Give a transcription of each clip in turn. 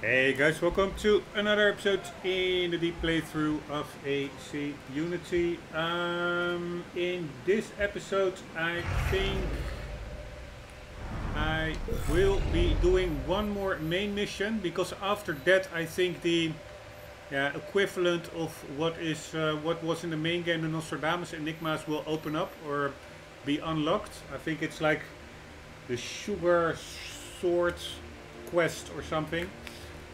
Hey guys, welcome to another episode in the deep playthrough of AC Unity. In this episode I think I will be doing one more main mission, because after that I think the equivalent of what was in the main game, the Nostradamus Enigmas, will open up or be unlocked. I think it's like the Sugar Sword quest or something.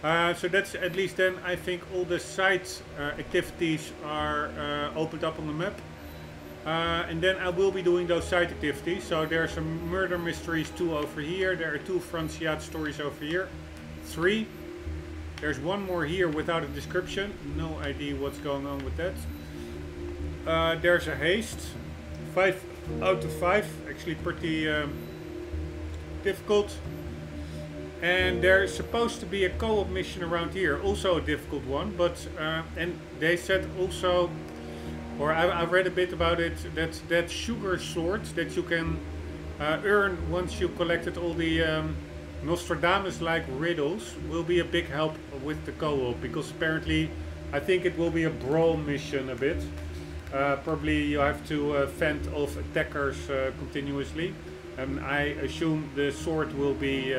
So that's at least then I think all the side activities are opened up on the map. And then I will be doing those side activities. So there are some murder mysteries 2 over here. There are 2 Franciat stories over here. 3. There's one more here without a description. No idea what's going on with that. There's a haste. 5 out of 5. Actually pretty difficult. And there's supposed to be a co-op mission around here, also a difficult one, but and they said also, or I read a bit about it, that Sugar sword that you can earn once you collected all the Nostradamus-like riddles will be a big help with the co-op, because apparently I think it will be a brawl mission a bit. Probably you have to fend off attackers continuously, and I assume the sword will be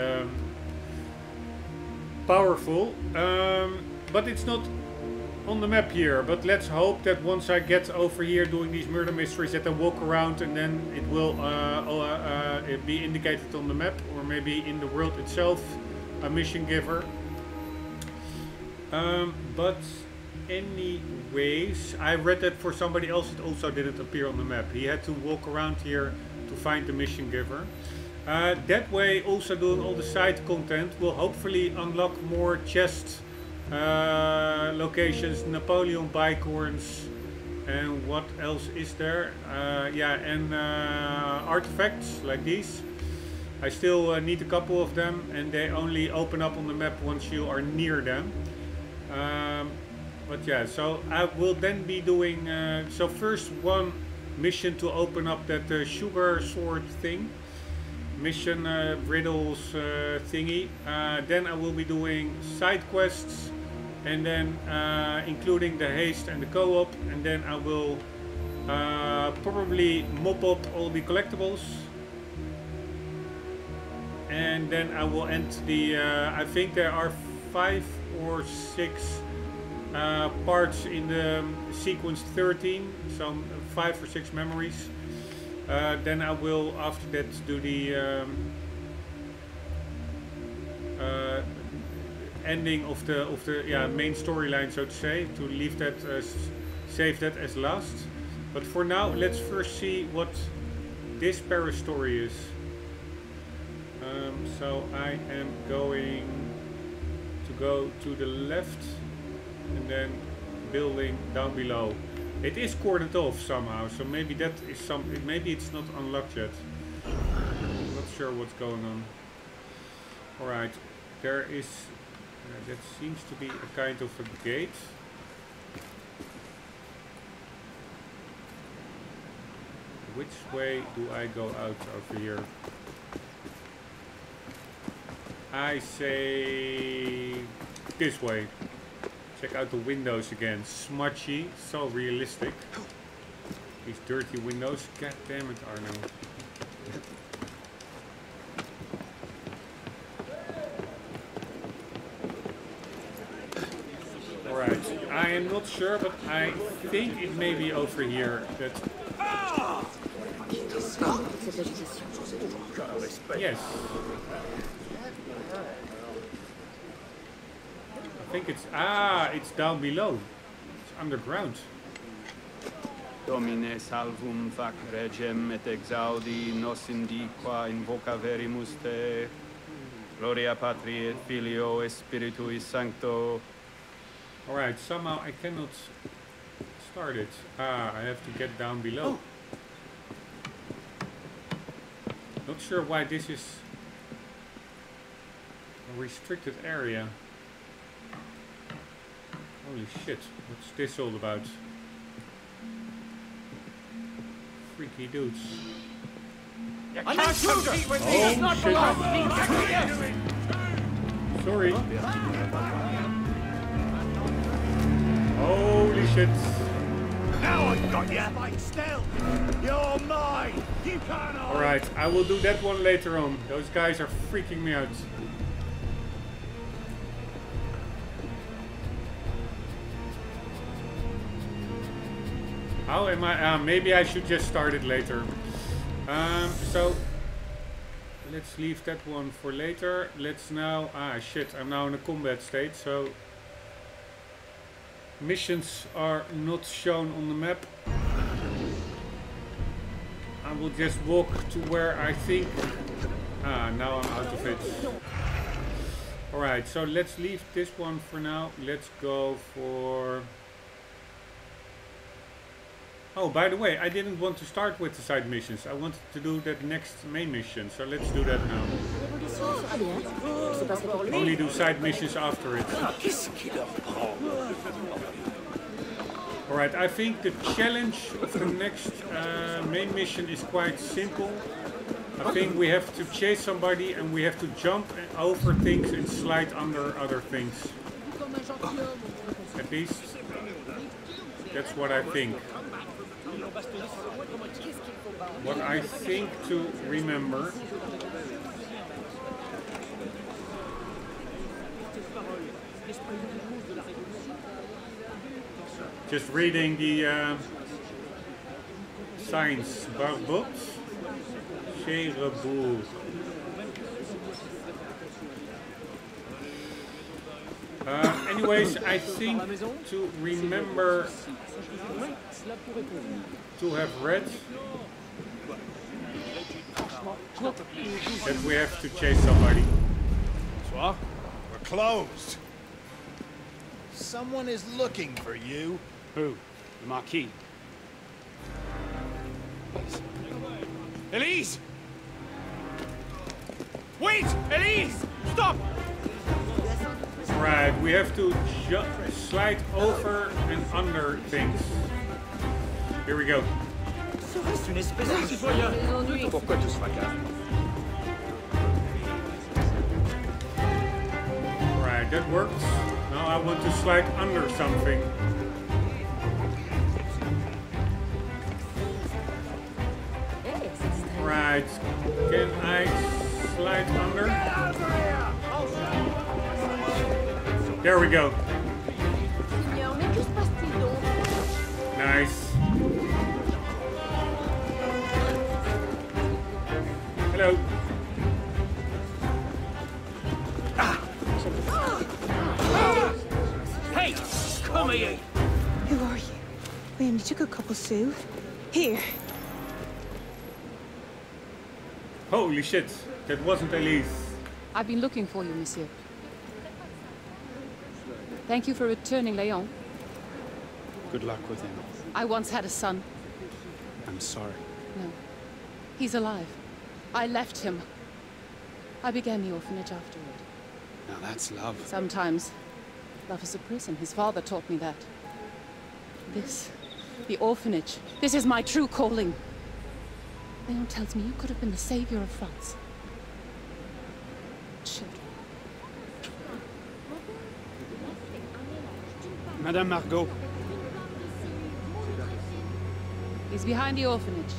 powerful, but it's not on the map here. But let's hope that once I get over here doing these murder mysteries that I walk around and then it will be indicated on the map, or maybe in the world itself, a mission giver. But anyways, I read that for somebody else it also didn't appear on the map. He had to walk around here to find the mission giver. That way, also doing all the side content will hopefully unlock more chest locations, Napoleon bicorns, and what else is there? And artifacts like these. I still need a couple of them, and they only open up on the map once you are near them. But yeah, so I will then be doing, so first one mission to open up that Sugar sword thing. Mission riddles thingy. Then I will be doing side quests, and then including the haste and the co-op, and then I will probably mop up all the collectibles, and then I will end the I think there are 5 or 6 parts in the sequence 13, so 5 or 6 memories. Then I will after that do the ending of the main storyline, so to say, to leave that save that as last. But for now, let's first see what this Paris story is. So I am going to go to the left and then building down below. It is cordoned off somehow, so maybe that is something. Maybe it's not unlocked yet. I'm not sure what's going on. Alright, there is. That seems to be a kind of a gate. Which way do I go out over here? I say this way. Check out the windows again. Smudgy, so realistic. These dirty windows. God damn it, Arno. Alright, I am not sure, but I think it may be over here. That. Yes. I think it's down below. It's underground. Domine salvum fac regem et exaudi nos indiqua invoca verimus te. Gloria Patri et Filio et Spiritui Sancto. Alright, somehow I cannot start it. I have to get down below. Not sure why this is a restricted area. Holy shit, what's this all about? Freaky dudes. You can't compete with me! It's not the last thing you're doing! Sorry. Holy shit. Now I've got you. Fight still. You're mine. You can't. Alright, I will do that one later on. Those guys are freaking me out. How am I? Maybe I should just start it later. So let's leave that one for later. Let's now. Shit! I'm now in a combat state, so missions are not shown on the map. I will just walk to where I think. Now I'm out of it. Alright, so let's leave this one for now. Let's go for. Oh, by the way, I didn't want to start with the side missions. I wanted to do that next main mission, so let's do that now. Only do side missions after it. Alright, I think the challenge of the next main mission is quite simple. I think we have to chase somebody and we have to jump over things and slide under other things. At least, that's what I think. What I think to remember. Just reading the science books. Anyways, I think to remember to have read that we have to chase somebody. What? We're closed. Someone is looking for you. Who? The Marquis. Elise! Wait! Elise! Stop! Right, we have to slide over and under things. Here we go. Pourquoi tout ce fracas? Right, that works. Now I want to slide under something. Right, can I slide under? There we go. Nice. Hello. Hey, come here. Who are you? We only took a couple sous. Here. Holy shit, that wasn't Elise. I've been looking for you, monsieur. Thank you for returning Leon. Good luck with him. I once had a son. I'm sorry. No. He's alive. I left him. I began the orphanage afterward. Now that's love. Sometimes love is a prison. His father taught me that. This, the orphanage, this is my true calling. Leon tells me you could have been the savior of France. Children. Madame Margot. He's behind the orphanage.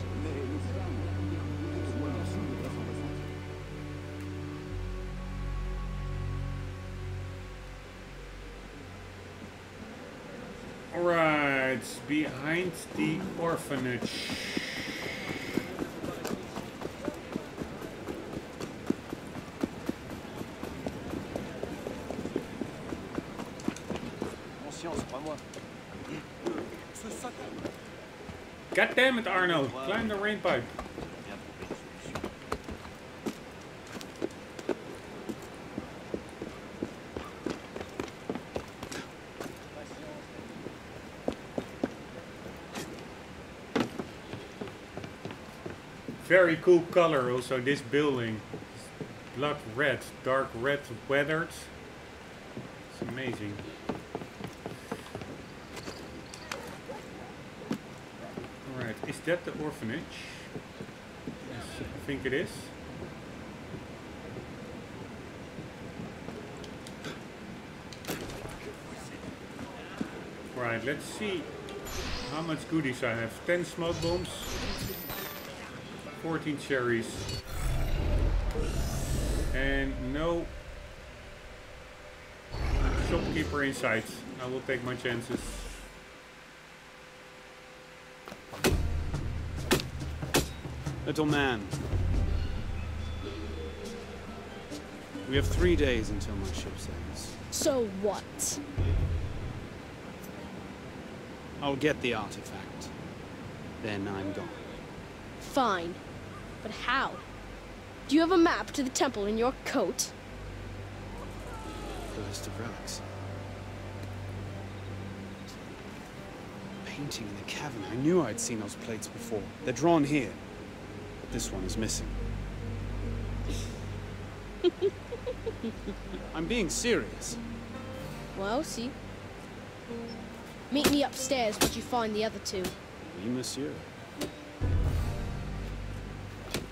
Alright, behind the orphanage. God damn it, Arno! Climb the rain pipe. Very cool color also, this building. Blood red, dark red weathered. It's amazing. Alright, is that the orphanage? Yes, I think it is. Right, let's see how much goodies I have. 10 smoke bombs, 14 cherries, and no shopkeeper in sight. I will take my chances. Little man. We have 3 days until my ship sails. So what? I'll get the artifact. Then I'm gone. Fine. But how? Do you have a map to the temple in your coat? The list of relics. Painting in the cavern. I knew I'd seen those plates before. They're drawn here. But this one is missing. I'm being serious. Well, see. Meet me upstairs once you find the other two. Oui, monsieur.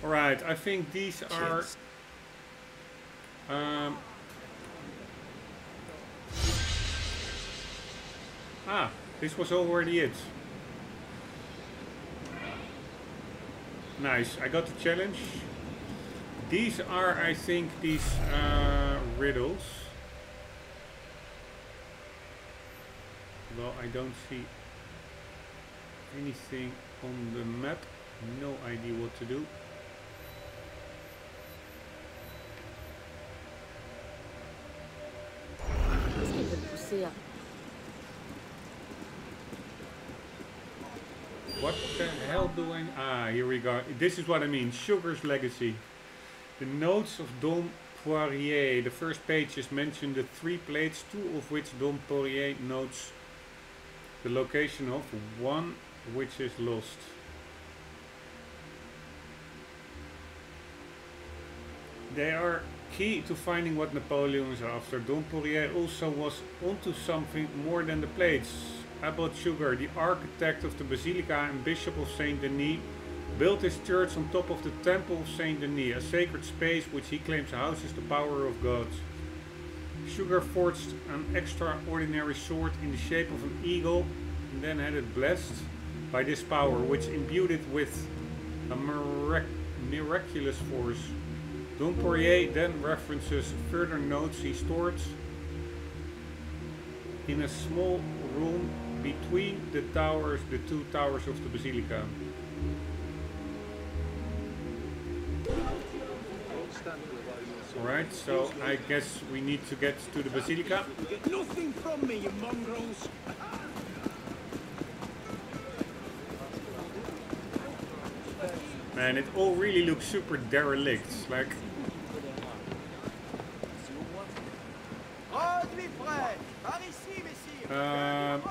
Alright, I think these are... this was already it. Nice, I got the challenge. These are, I think, these riddles. Well, I don't see anything on the map. No idea what to do. What the hell do I... Ah, here we go. This is what I mean. Sugar's legacy. The notes of Dom Poirier. The first pages mention the 3 plates, 2 of which Dom Poirier notes the location of, 1 which is lost. They are key to finding what Napoleon is after. Dom Poirier also was onto something more than the plates. Abbot Suger, the architect of the Basilica and Bishop of Saint Denis, built his church on top of the Temple of Saint Denis, a sacred space which he claims houses the power of God. Suger forged an extraordinary sword in the shape of an eagle and then had it blessed by this power, which imbued it with a miraculous force. Dom Poirier then references further notes he stored in a small room between the towers, the 2 towers of the Basilica. Alright, so I guess we need to get to the Basilica. Get nothing from me, you mongrels! Man, it all really looks super derelict. Like,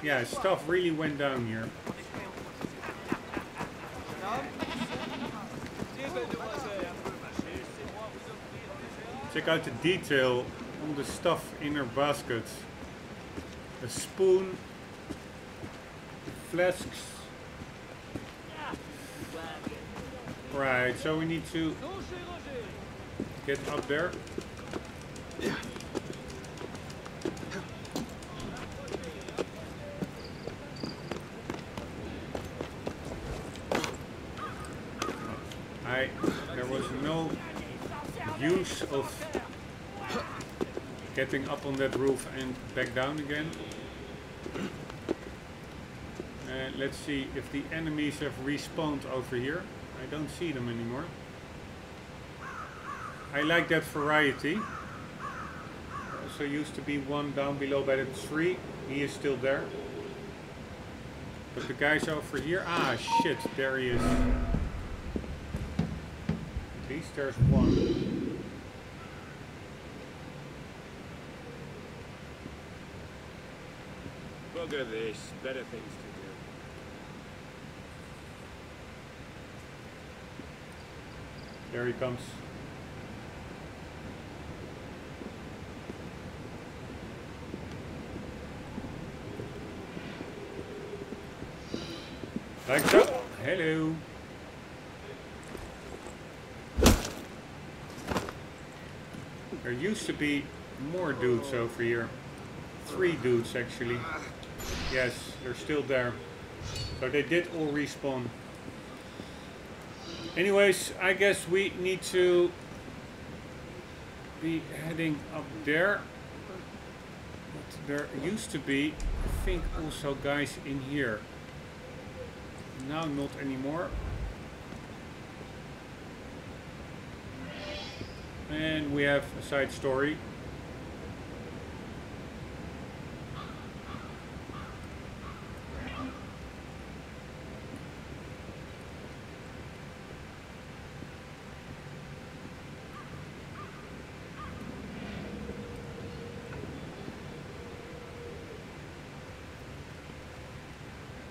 yeah, stuff really went down here. Check out the detail on the stuff in her basket. A spoon, flasks. Right, so we need to get up there. There was no use of getting up on that roof and back down again. Let's see if the enemies have respawned over here. I don't see them anymore. I like that variety. There also used to be one down below by the tree. He is still there. But the guys over here... Ah, shit, there he is. At least there's one. Bugger this. Better things to do. There he comes. Like so. Hello. There used to be more dudes over here. 3 dudes actually. Yes, they're still there. So they did all respawn. Anyways, I guess we need to be heading up there. But there used to be, I think, also guys in here. Now not anymore. And we have a side story.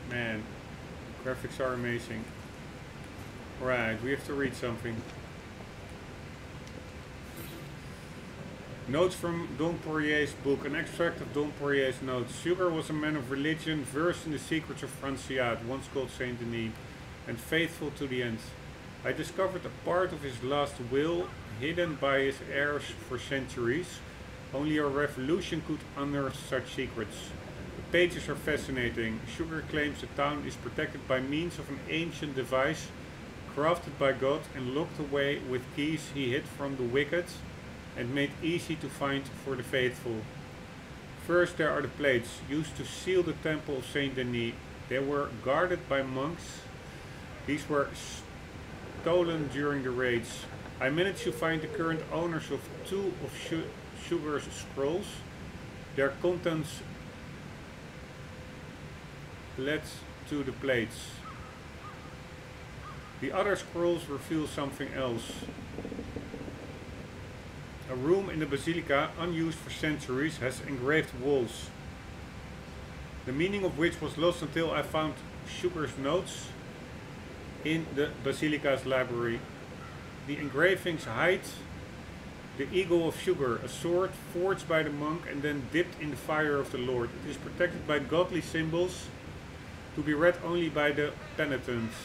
Man, graphics are amazing. Right, we have to read something. Notes from Dom Poirier's book. An extract of Dom Poirier's notes. Suger was a man of religion, versed in the secrets of Franciade, once called Saint Denis, and faithful to the end. I discovered a part of his last will, hidden by his heirs for centuries. Only a revolution could unearth such secrets. The pages are fascinating. Suger claims the town is protected by means of an ancient device, crafted by God and locked away with keys he hid from the wicked, and made easy to find for the faithful. First, there are the plates, used to seal the temple of Saint Denis. They were guarded by monks. These were stolen during the raids. I managed to find the current owners of two of Suger's scrolls. Their contents led to the plates. The other scrolls reveal something else. A room in the basilica, unused for centuries, has engraved walls, the meaning of which was lost until I found Suger's notes in the basilica's library. The engravings hide the eagle of Suger, a sword forged by the monk and then dipped in the fire of the Lord. It is protected by godly symbols, to be read only by the penitents.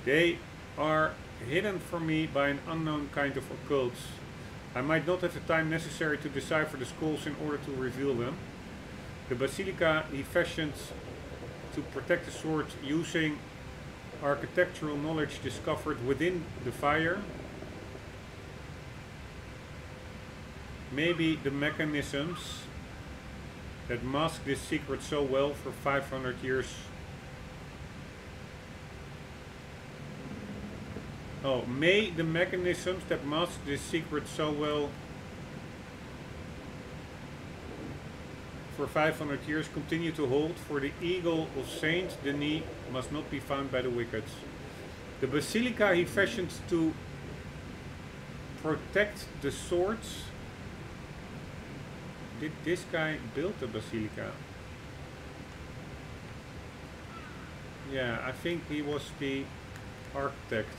They are hidden from me by an unknown kind of occult. I might not have the time necessary to decipher the scrolls in order to reveal them. The basilica he fashioned to protect the sword using architectural knowledge discovered within the fire. Maybe the mechanisms that mask this secret so well for 500 years. Oh, may the mechanisms that mask this secret so well for 500 years continue to hold, for the eagle of Saint Denis must not be found by the wicked. The basilica he fashioned to protect the swords. Did this guy build the basilica? Yeah, I think he was the architect.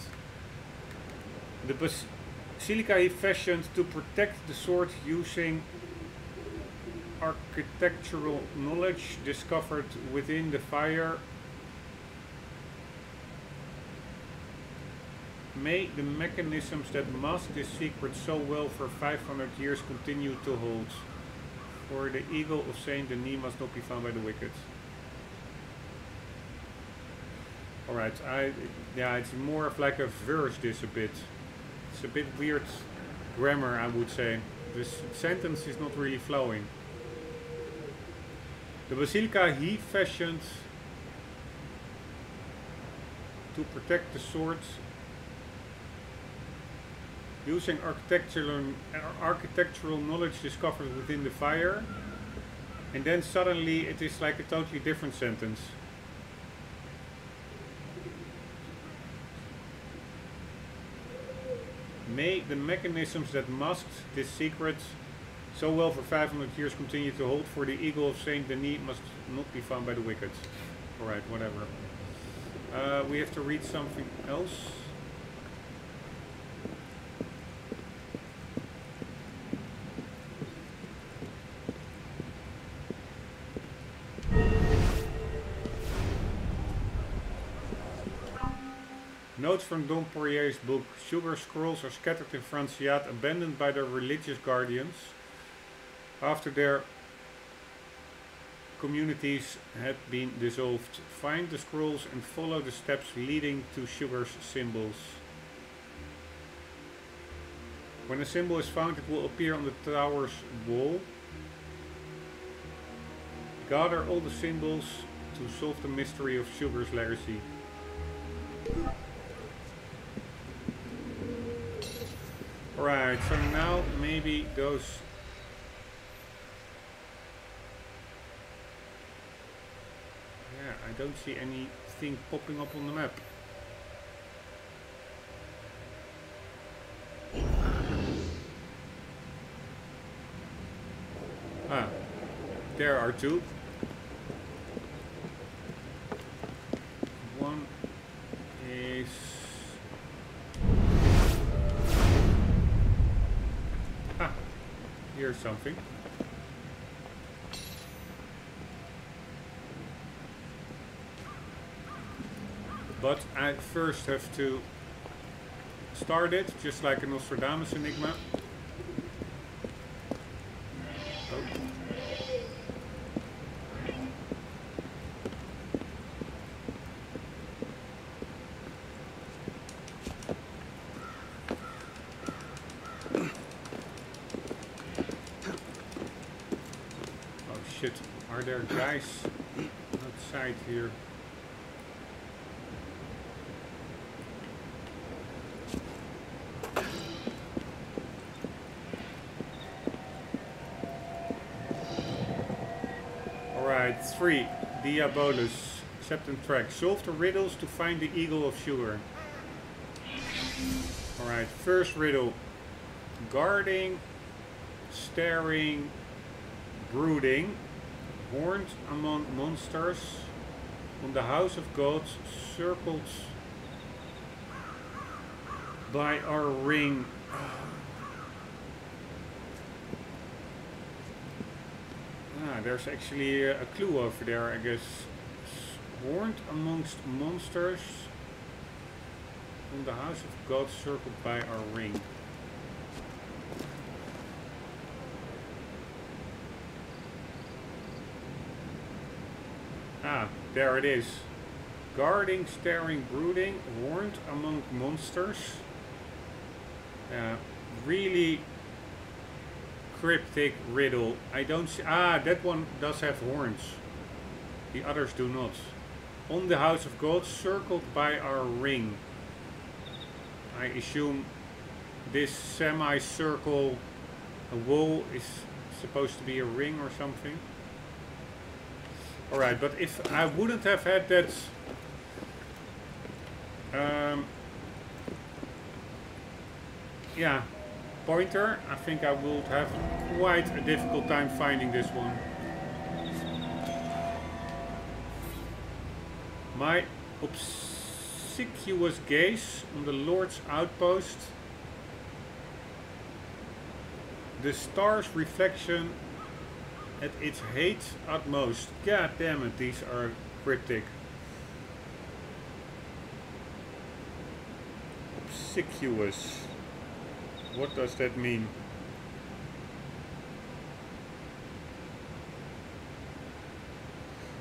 The basilica he fashioned to protect the sword using architectural knowledge discovered within the fire. May the mechanisms that mask this secret so well for 500 years continue to hold. For the eagle of Saint Denis must not be found by the wicked. Alright, yeah, it's more of like a verse, this a bit. It's a bit weird grammar, I would say. This sentence is not really flowing. The basilica he fashioned to protect the sword using architectural knowledge discovered within the fire, and then suddenly it is like a totally different sentence. May the mechanisms that masked this secret so well for 500 years continue to hold, for the eagle of Saint Denis must not be found by the wicked. Alright, whatever. We have to read something else. Notes from Dom Poirier's book. Sugar scrolls are scattered in Franciade, abandoned by their religious guardians. After their communities had been dissolved. Find the scrolls and follow the steps leading to Suger's symbols. When a symbol is found, it will appear on the tower's wall. Gather all the symbols to solve the mystery of Suger's legacy. Alright, so now maybe those... Yeah, I don't see anything popping up on the map. Ah, there are two. One is... Ah, here's something. But I first have to start it, just like a Nostradamus Enigma. Oh. Oh shit, are there guys outside here? Alright, 3. Diabolus. Accept track. Solve the riddles to find the Eagle of Suger. Alright, first riddle. Guarding, staring, brooding, warned among monsters, on the house of gods, circled by our ring. There's actually a clue over there, I guess. Warned amongst monsters, on the house of God, circled by our ring. Ah, there it is. Guarding, staring, brooding, warned among monsters. Really cryptic riddle. I don't see. Ah, that one does have horns. The others do not. On the house of God, circled by our ring. I assume this semi-circle wall is supposed to be a ring or something. Alright, but if I wouldn't have had that yeah, pointer, I think I would have quite a difficult time finding this one. My obsequious gaze on the Lord's outpost, the star's reflection at its height utmost. God damn it, these are cryptic. Obsequious. What does that mean?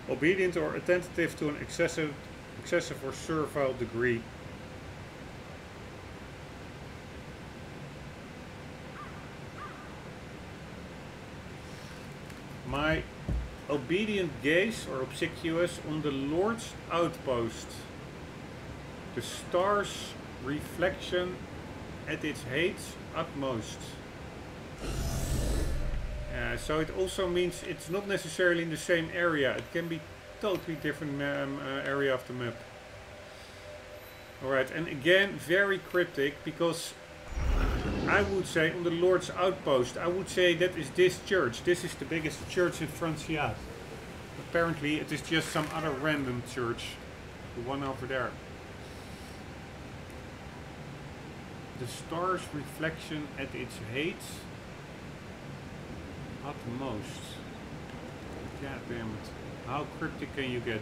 Obedient or attentive to an excessive or servile degree. My obedient gaze or obsequious on the Lord's outpost. The star's reflection at its height utmost. So it also means it's not necessarily in the same area. It can be totally different area of the map. Alright, and again very cryptic, because I would say on the Lord's outpost, I would say that is this church. This is the biggest church in Francia. Apparently it is just some other random church. The one over there. The star's reflection at its height utmost. God damn it. How cryptic can you get?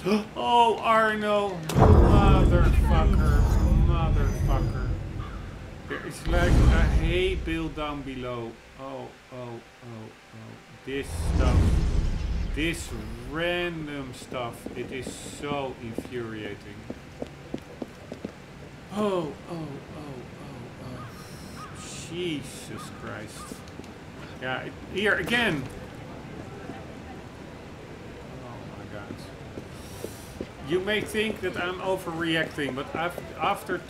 Oh, Arno! Motherfucker. Motherfucker. There is like a hay bale down below. Oh. This stuff. This random stuff. It is so infuriating. Oh. Jesus Christ. Yeah, here again. You may think that I'm overreacting, but after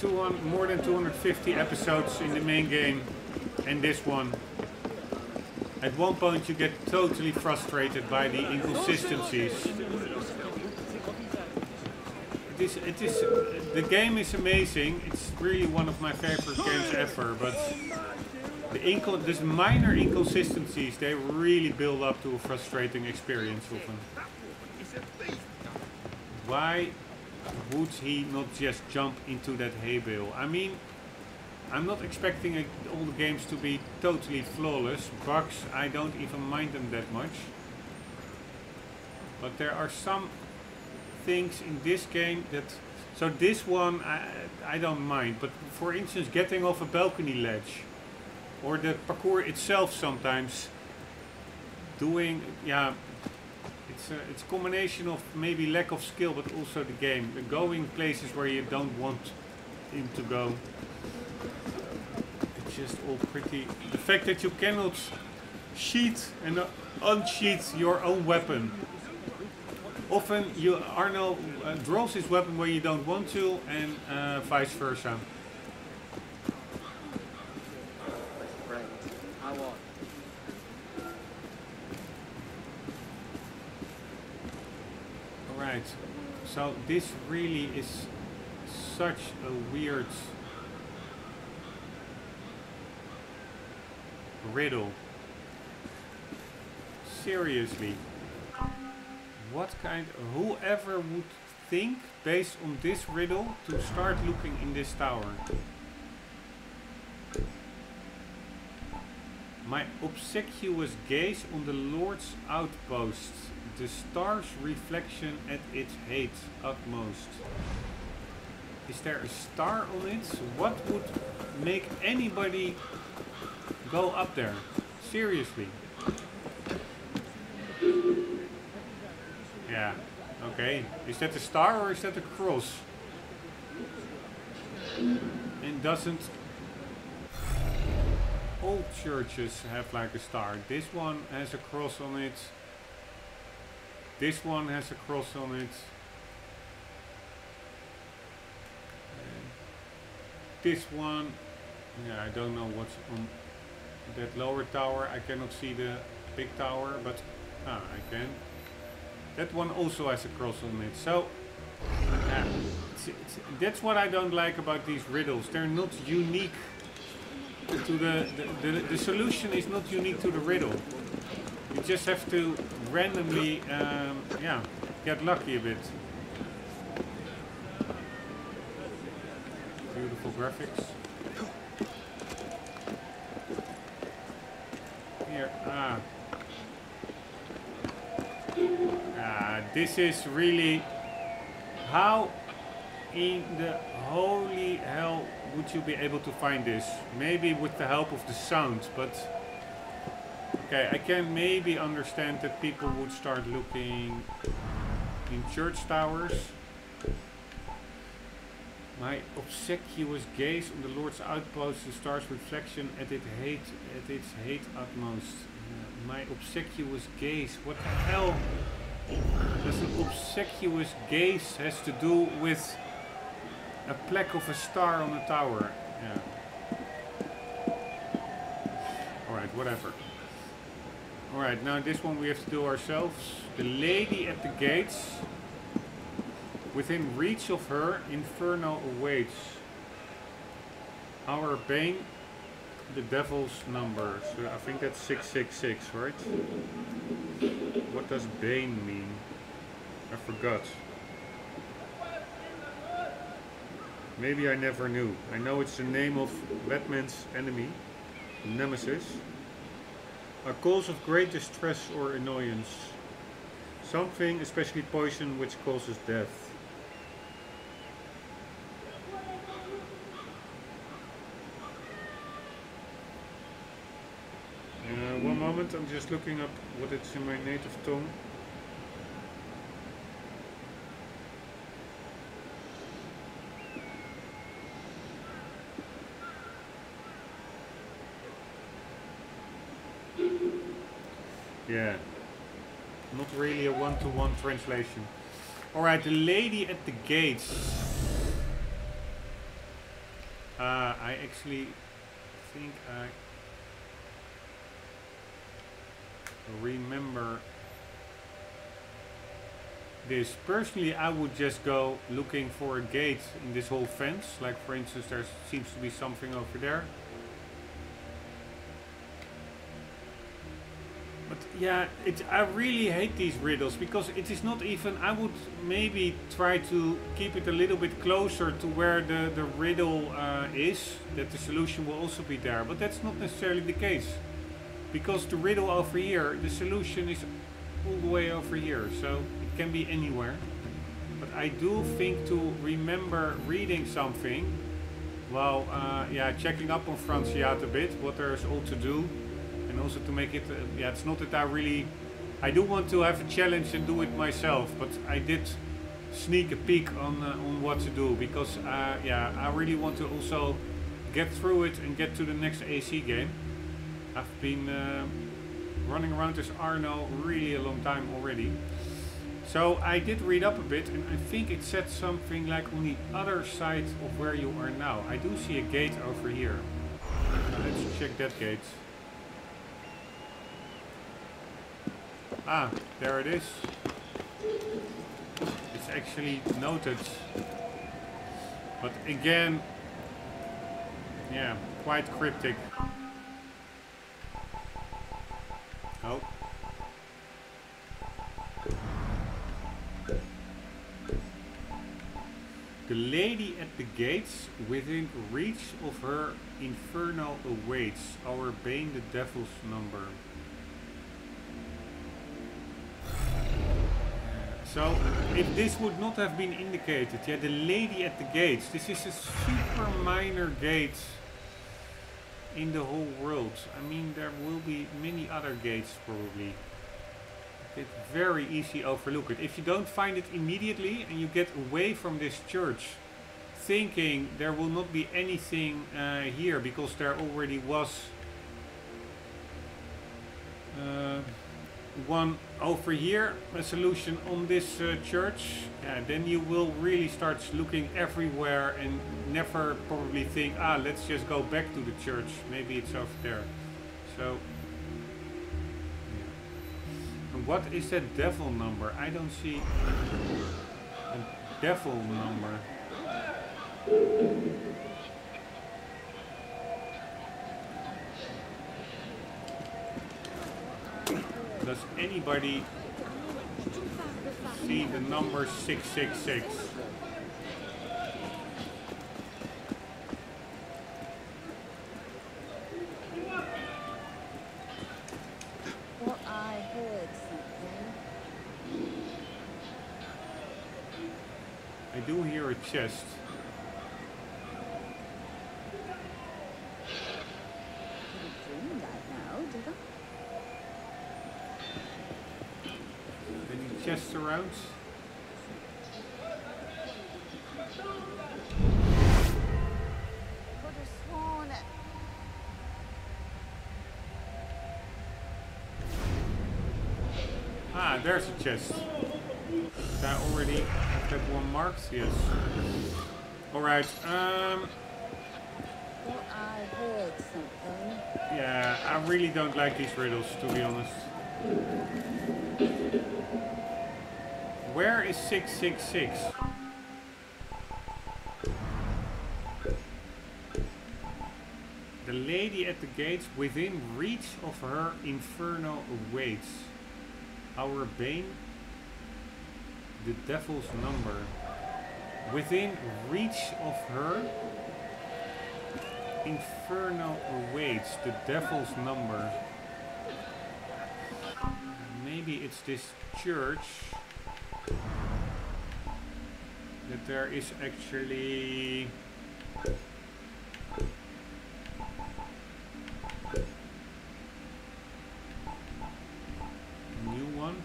more than 250 episodes in the main game and this one, at one point you get totally frustrated by the inconsistencies. The game is amazing. It's really one of my favorite games ever, but these minor inconsistencies, they really build up to a frustrating experience often. Why would he not just jump into that hay bale? I mean, I'm not expecting all the games to be totally flawless. Bugs, I don't even mind them that much. But there are some things in this game that... So this one, I don't mind. But for instance, getting off a balcony ledge. Or the parkour itself sometimes. Doing, yeah... It's a combination of maybe lack of skill, but also the game. Going places where you don't want him to go. It's just all pretty... The fact that you cannot sheath and unsheath your own weapon. Often Arno draws his weapon where you don't want to, and vice versa. Right, so this really is such a weird riddle. Seriously, whoever would think based on this riddle to start looking in this tower? My obsequious gaze on the Lord's outpost. The star's reflection at its height utmost. Is there a star on it? What would make anybody go up there? Seriously. Yeah, okay. Is that a star or is that a cross? And doesn't all churches have like a star? This one has a cross on it. This one has a cross on it. This one, yeah, I don't know what's on that lower tower. I cannot see the big tower, but I can. That one also has a cross on it. So, that's what I don't like about these riddles. They're not unique to the solution is not unique to the riddle. You just have to randomly, yeah, get lucky a bit. Beautiful graphics. Here, this is really... How in the holy hell would you be able to find this? Maybe with the help of the sound, but... Okay, I can maybe understand that people would start looking in church towers. My obsequious gaze on the Lord's outpost, the star's reflection at its height utmost. My obsequious gaze, what the hell does an obsequious gaze has to do with a plaque of a star on a tower? Yeah. Alright, whatever. Alright, now this one we have to do ourselves. The lady at the gates. Within reach of her, inferno awaits. Our bane, the devil's number. So I think that's 666, right? What does bane mean? I forgot. Maybe I never knew. I know it's the name of Batman's enemy, Nemesis. A cause of great distress or annoyance. Something, especially poison, which causes death. One moment, I'm just looking up what it's in my native tongue. Yeah, not really a one-to-one translation. Alright, the lady at the gates. I actually think I remember this. Personally, I would just go looking for a gate in this whole fence. Like, for instance, there seems to be something over there. But yeah, I really hate these riddles because it is not even. I would maybe try to keep it a little bit closer to where the riddle is, that the solution will also be there. But that's not necessarily the case. Because the riddle over here, the solution is all the way over here, so it can be anywhere. But I do think to remember reading something while yeah, checking up on Franciat a bit, what there's all to do, and also to make it, yeah, it's not that I do want to have a challenge and do it myself, but I did sneak a peek on what to do, because yeah, I really want to also get through it and get to the next AC game. I've been running around this Arno really a long time already. So I did read up a bit, and I think it said something like on the other side of where you are now. I do see a gate over here. Let's check that gate. Ah, there it is. It's actually noted. But again, yeah, quite cryptic. Oh. The lady at the gates, within reach of her inferno awaits. Our bane, the devil's number. So, if this would not have been indicated, yeah, the lady at the gates. This is a super minor gate in the whole world. I mean, there will be many other gates probably. It's very easy overlook it. If you don't find it immediately and you get away from this church thinking there will not be anything here because there already was one over here, a solution on this church, then you will really start looking everywhere and never probably think, let's just go back to the church, maybe it's over there. So yeah. And what is that devil number? I don't see a devil number. Does anybody see the number 666? Well, I heard something. I do hear a chest. Dreamed that now, did I? Chests around. Could have sworn it. There's a chest. Did I already have that one marked? Yes. Alright, Well, I heard something. yeah, I really don't like these riddles, to be honest. Where is 666? The lady at the gates, within reach of her inferno awaits. Our bane, the devil's number. Within reach of her inferno awaits. The devil's number. maybe it's this church. That there is actually a new one.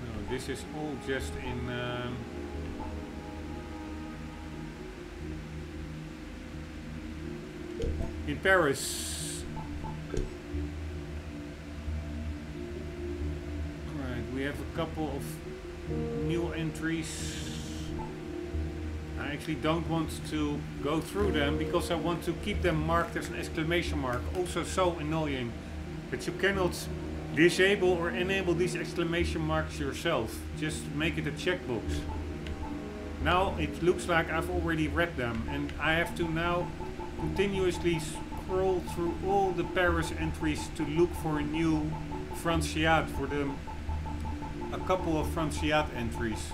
No, this is all just in Paris. Alright, we have a couple of new entries. I actually don't want to go through them because I want to keep them marked as an exclamation mark. Also so annoying that you cannot disable or enable these exclamation marks yourself. Just make it a checkbox. Now it looks like I've already read them and I have to now continuously scroll through all the Paris entries to look for a new Franciat for them. A couple of Franciat entries.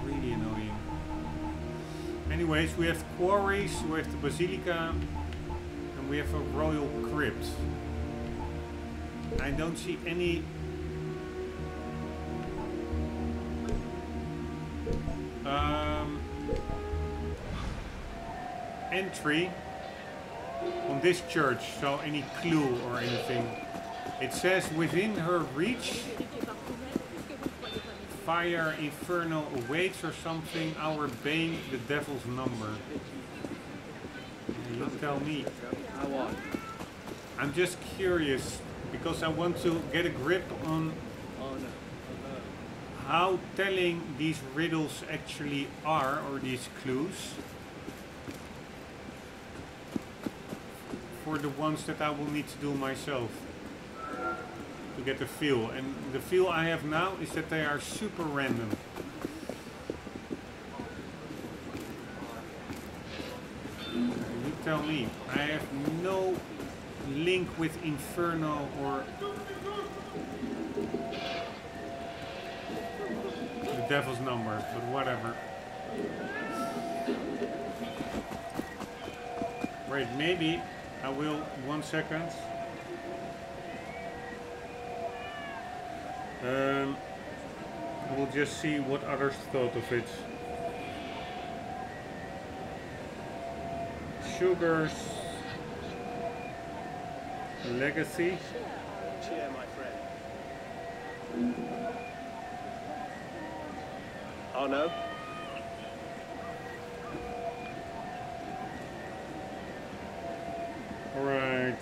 Really annoying. Anyways, we have quarries, we have the Basilica, and we have a royal crypt. I don't see any entry on this church, so any clue or anything. It says within her reach, fire infernal awaits or something, our bane, the devil's number. You tell me. I'm just curious because I want to get a grip on how telling these riddles actually are, or these clues, for the ones that I will need to do myself to get the feel. And the feel I have now is that they are super random. You tell me. I have no link with Inferno or the devil's number, but whatever. Right, maybe I will, 1 second. I will just see what others thought of it. Suger's Legacy. Cheer, my friend. Oh no. Alright.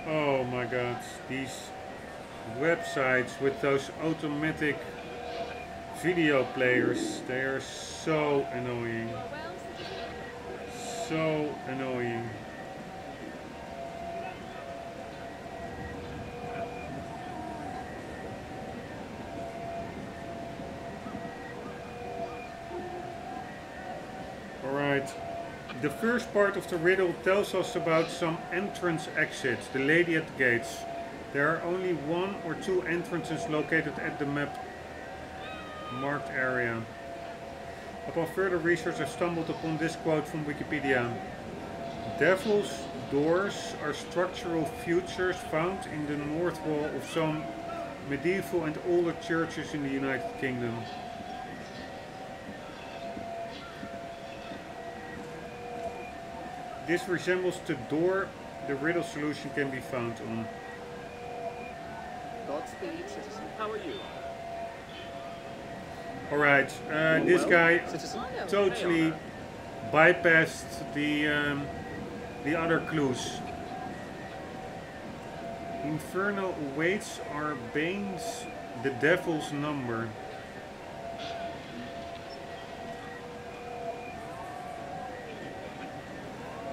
Oh my god, these websites with those automatic video players, they are so annoying. So annoying. Alright. The first part of the riddle tells us about some entrance exits, the lady at the gates. There are only 1 or 2 entrances located at the map marked area. Upon further research I stumbled upon this quote from Wikipedia. Devil's doors are structural features found in the north wall of some medieval and older churches in the United Kingdom. This resembles the door the riddle solution can be found on. Godspeed, citizen. How are you? Alright, this guy totally bypassed the other clues. Infernal awaits our banes, the devil's number.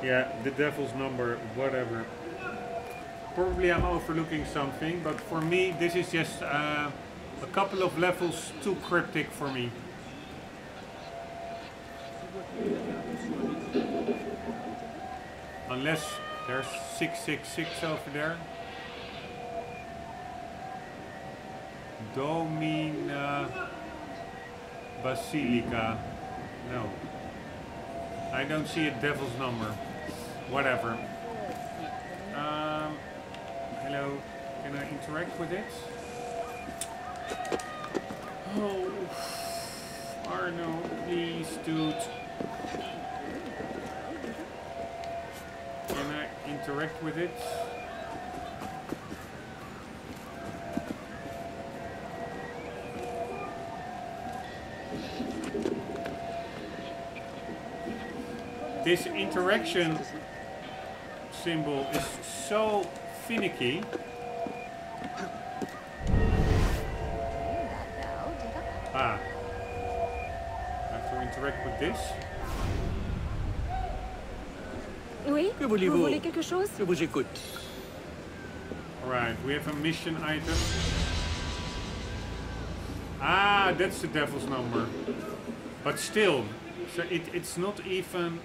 Yeah, the devil's number, whatever. Probably I'm overlooking something, but for me this is just a couple of levels too cryptic for me. Unless There's 666 over there. Domina Basilica. No. I don't see a devil's number. Whatever. Hello. Can I interact with it? Oh. Arno, please, dude. Can I interact with it? This interaction symbol is so finicky. Ah. I have to interact with this. Oui? Que Vous voulez-vous? voulez quelque chose? Je vous écoute. Alright, we have a mission item. Ah, that's the devil's number. But still, so it's not even...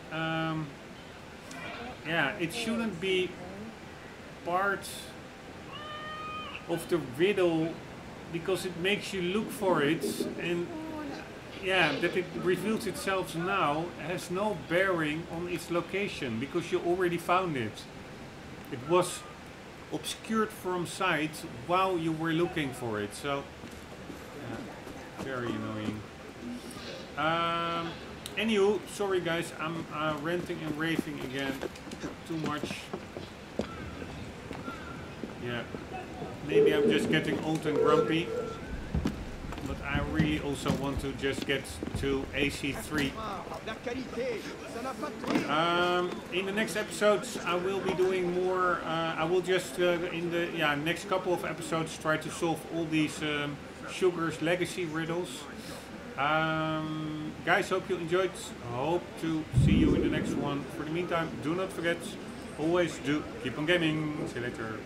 yeah, it shouldn't be part of the riddle because it makes you look for it, and yeah, that it reveals itself now has no bearing on its location because you already found it. It was obscured from sight while you were looking for it, so yeah, very annoying. Anywho, sorry guys, I'm ranting and raving again too much. Yeah, maybe I'm just getting old and grumpy, but I really also want to just get to AC3. In the next episodes I will be doing more, I will just in the next couple of episodes try to solve all these Suger's legacy riddles. Guys, hope you enjoyed. Hope to see you in the next one. For the meantime, do not forget, always do keep on gaming. See you later.